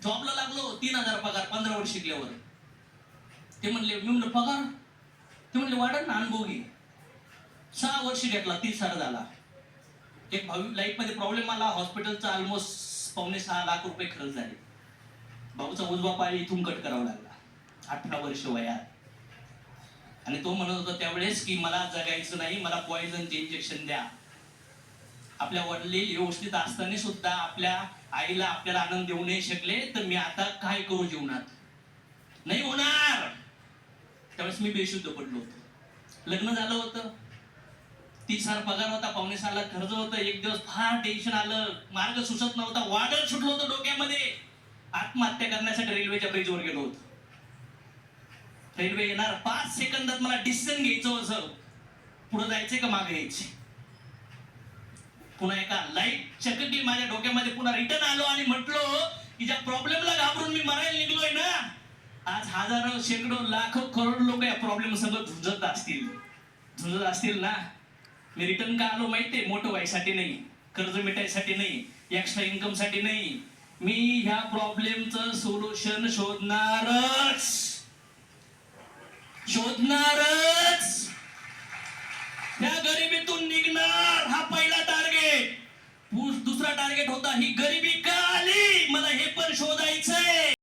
जॉबला लागलो, 3,000 पगार 15 वर्ष शिकल्यावर. ते म्हणले, मी म्हणलं पगार? ते म्हणले वाढत ना, अनुभव घे. 6 वर्ष घेतला, 30,000 झाला. एक लाईफ मध्ये प्रॉब्लेम आला, हॉस्पिटलचा ऑलमोस्ट 5.5 लाख रुपये खर्च झाले. भाऊचा उजवा पाय इथून कट करावा लागला 18 वर्ष वयात. आणि तो म्हणत होता त्यावेळेस की मला जगायचं नाही, मला पॉइझनचे इंजेक्शन द्या. आपल्या वडील व्यवस्थित असताना सुद्धा आपल्या आईला आपल्याला आनंद देऊ नाही शकले, तर मी आता काय करू जीवनात? नाही होणार. त्यावेळेस मी बेशुद्ध पडलो होतो. लग्न झालं होतं, 30,000 पगार होता, 5.5 लाख खर्च होतं. एक दिवस फार टेन्शन आलं, मार्ग सुचत नव्हता, वादळ सुटलं होतं डोक्यामध्ये. आत्महत्या करण्यासाठी रेल्वेच्या ब्रिजवर गेलो होतो. रेल्वे येणार 5 सेकंदात मला डिसिजन घ्यायचं होतं, पुढे जायचंय का मागे यायचे. पुन्हा एका लाईट चकटली माझ्या डोक्यामध्ये. पुन्हा रिटर्न आलो आणि म्हटलो की ज्या प्रॉब्लेमला घाबरून मी मरायला निघलोय ना, आज हजारो शेकडो लाखो करोड लोक या प्रॉब्लेम सगळं झुंजत असतील ना. मी रिटर्न का आलो माहितीये? मोठं व्हायसाठी नाही, कर्ज मिटायसाठी नाही, एक्स्ट्रा इन्कम साठी नाही. मी ह्या प्रॉब्लेमचं सोल्युशन शोधणारच. त्या गरिबीतून निघणार, हा पहिला टार्गेट. दुसरा टार्गेट होता ही गरिबी